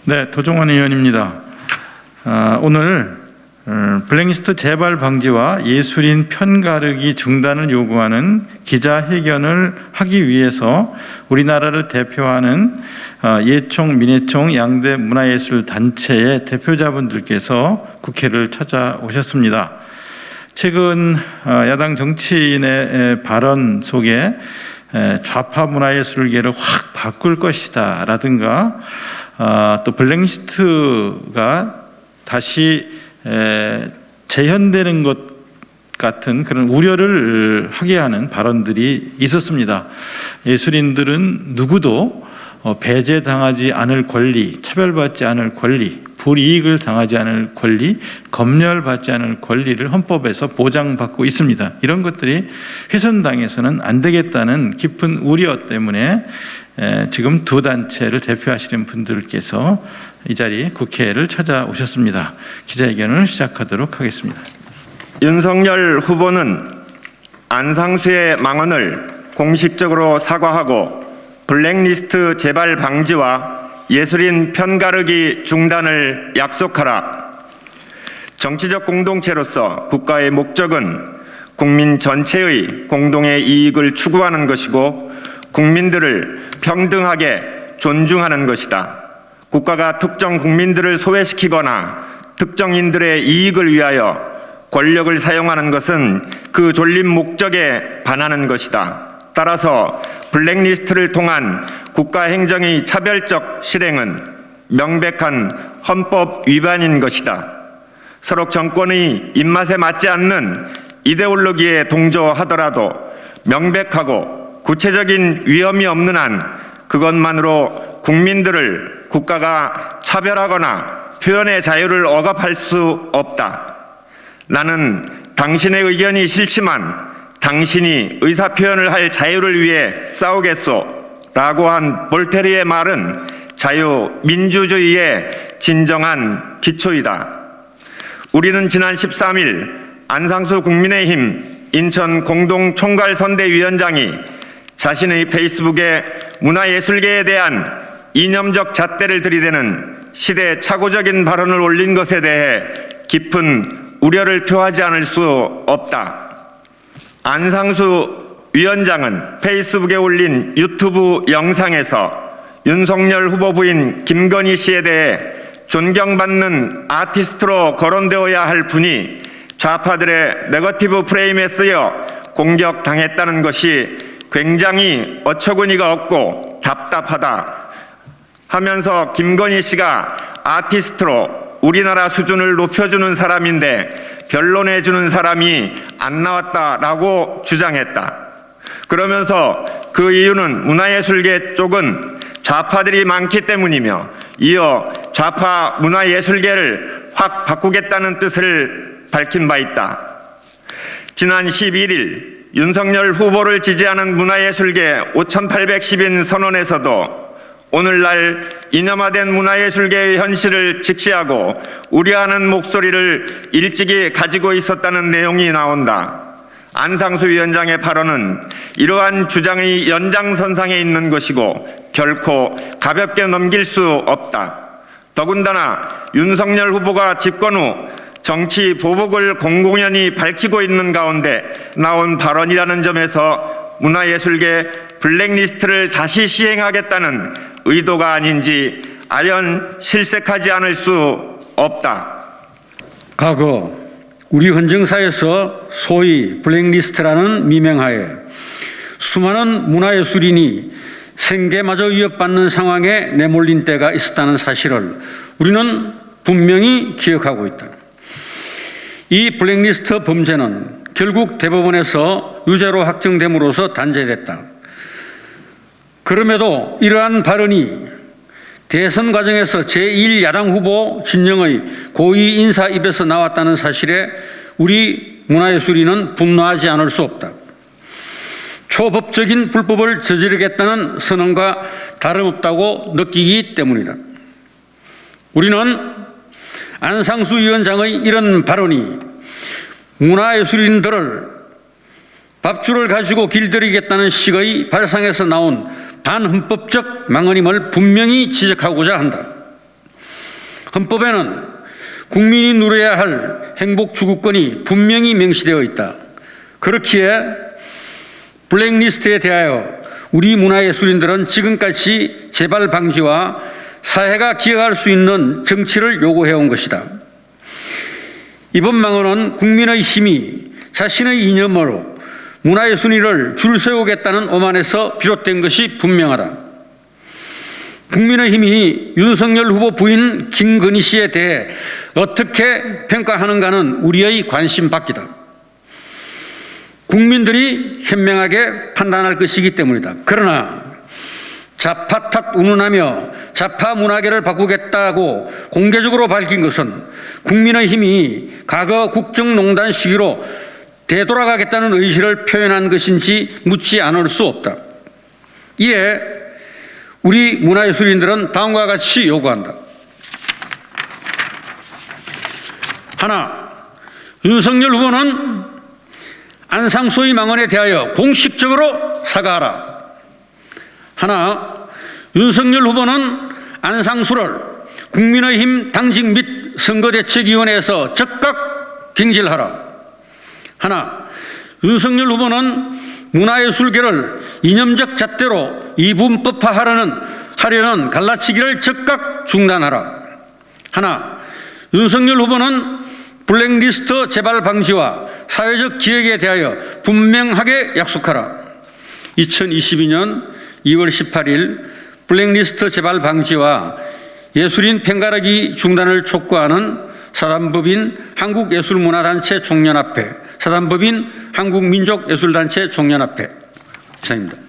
네, 도종환 의원입니다. 오늘 블랙리스트 재발 방지와 예술인 편가르기 중단을 요구하는 기자회견을 하기 위해서 우리나라를 대표하는 예총, 민예총 양대 문화예술 단체의 대표자분들께서 국회를 찾아오셨습니다. 최근 야당 정치인의 발언 속에 좌파 문화예술계를 확 바꿀 것이다 라든가 또 블랙리스트가 다시 재현되는 것 같은 그런 우려를 하게 하는 발언들이 있었습니다. 예술인들은 누구도 배제당하지 않을 권리, 차별받지 않을 권리, 불이익을 당하지 않을 권리, 검열받지 않을 권리를 헌법에서 보장받고 있습니다. 이런 것들이 훼손당해서는 안 되겠다는 깊은 우려 때문에 지금 두 단체를 대표하시는 분들께서 이 자리 국회를 찾아오셨습니다. 기자회견을 시작하도록 하겠습니다. 윤석열 후보는 안상수의 망언을 공식적으로 사과하고 블랙리스트 재발 방지와 예술인 편가르기 중단을 약속하라. 정치적 공동체로서 국가의 목적은 국민 전체의 공동의 이익을 추구하는 것이고 국민들을 평등하게 존중하는 것이다. 국가가 특정 국민들을 소외시키거나 특정인들의 이익을 위하여 권력을 사용하는 것은 그 존립 목적에 반하는 것이다. 따라서 블랙리스트를 통한 국가 행정의 차별적 실행은 명백한 헌법 위반인 것이다. 서로 정권의 입맛에 맞지 않는 이데올로기에 동조하더라도 명백하고 구체적인 위험이 없는 한 그것만으로 국민들을 국가가 차별하거나 표현의 자유를 억압할 수 없다. 나는 당신의 의견이 싫지만 당신이 의사표현을 할 자유를 위해 싸우겠소 라고 한 볼테르의 말은 자유민주주의의 진정한 기초이다. 우리는 지난 13일 안상수 국민의힘 인천 공동총괄선대위원장이 자신의 페이스북에 문화예술계에 대한 이념적 잣대를 들이대는 시대착오적인 발언을 올린 것에 대해 깊은 우려를 표하지 않을 수 없다. 안상수 위원장은 페이스북에 올린 유튜브 영상에서 윤석열 후보 부인 김건희 씨에 대해 존경받는 아티스트로 거론되어야 할 분이 좌파들의 네거티브 프레임에 쓰여 공격당했다는 것이 굉장히 어처구니가 없고 답답하다 하면서 김건희 씨가 아티스트로 우리나라 수준을 높여주는 사람인데 변론해주는 사람이 안 나왔다라고 주장했다. 그러면서 그 이유는 문화예술계 쪽은 좌파들이 많기 때문이며 이어 좌파 문화예술계를 확 바꾸겠다는 뜻을 밝힌 바 있다. 지난 11일 윤석열 후보를 지지하는 문화예술계 5,810인 선언에서도 오늘날 이념화된 문화예술계의 현실을 직시하고 우려하는 목소리를 일찍이 가지고 있었다는 내용이 나온다. 안상수 위원장의 발언은 이러한 주장의 연장선상에 있는 것이고 결코 가볍게 넘길 수 없다. 더군다나 윤석열 후보가 집권 후 정치 보복을 공공연히 밝히고 있는 가운데 나온 발언이라는 점에서 문화예술계 블랙리스트를 다시 시행하겠다는 의도가 아닌지 아연 실색하지 않을 수 없다. 과거 우리 헌정사에서 소위 블랙리스트라는 미명하에 수많은 문화예술인이 생계마저 위협받는 상황에 내몰린 때가 있었다는 사실을 우리는 분명히 기억하고 있다. 이 블랙리스트 범죄는 결국 대법원에서 유죄로 확정됨으로써 단죄됐다. 그럼에도 이러한 발언이 대선 과정에서 제1야당 후보 진영의 고위 인사 입에서 나왔다는 사실에 우리 문화예술인은 분노하지 않을 수 없다. 초법적인 불법을 저지르겠다는 선언과 다름없다고 느끼기 때문이다. 우리는 안상수 위원장의 이런 발언이 문화예술인들을 밥줄을 가지고 길들이겠다는 식의 발상에서 나온 반헌법적 망언임을 분명히 지적하고자 한다. 헌법에는 국민이 누려야 할 행복 추구권이 분명히 명시되어 있다. 그렇기에 블랙리스트에 대하여 우리 문화예술인들은 지금까지 재발 방지와 사회가 기억할 수 있는 정치를 요구해온 것이다. 이번 망언은 국민의 힘이 자신의 이념으로 문화예술인을 줄 세우겠다는 오만에서 비롯된 것이 분명하다. 국민의힘이 윤석열 후보 부인 김건희 씨에 대해 어떻게 평가하는가는 우리의 관심 밖이다. 국민들이 현명하게 판단할 것이기 때문이다. 그러나 좌파 탓 운운하며 좌파 문화계를 바꾸겠다고 공개적으로 밝힌 것은 국민의힘이 과거 국정농단 시기로 되돌아가겠다는 의지를 표현한 것인지 묻지 않을 수 없다. 이에 우리 문화예술인들은 다음과 같이 요구한다. 하나, 윤석열 후보는 안상수의 망언에 대하여 공식적으로 사과하라. 하나, 윤석열 후보는 안상수를 국민의힘 당직 및 선거대책위원회에서 즉각 경질하라. 하나, 윤석열 후보는 문화예술계를 이념적 잣대로 이분법화하려는 갈라치기를 즉각 중단하라. 하나, 윤석열 후보는 블랙리스트 재발 방지와 사회적 기획에 대하여 분명하게 약속하라. 2022년 2월 18일 블랙리스트 재발 방지와 예술인 편가르기 중단을 촉구하는 사단법인 한국예술문화단체 총연합회, 사단법인 한국민족예술단체 총연합회. 이상입니다.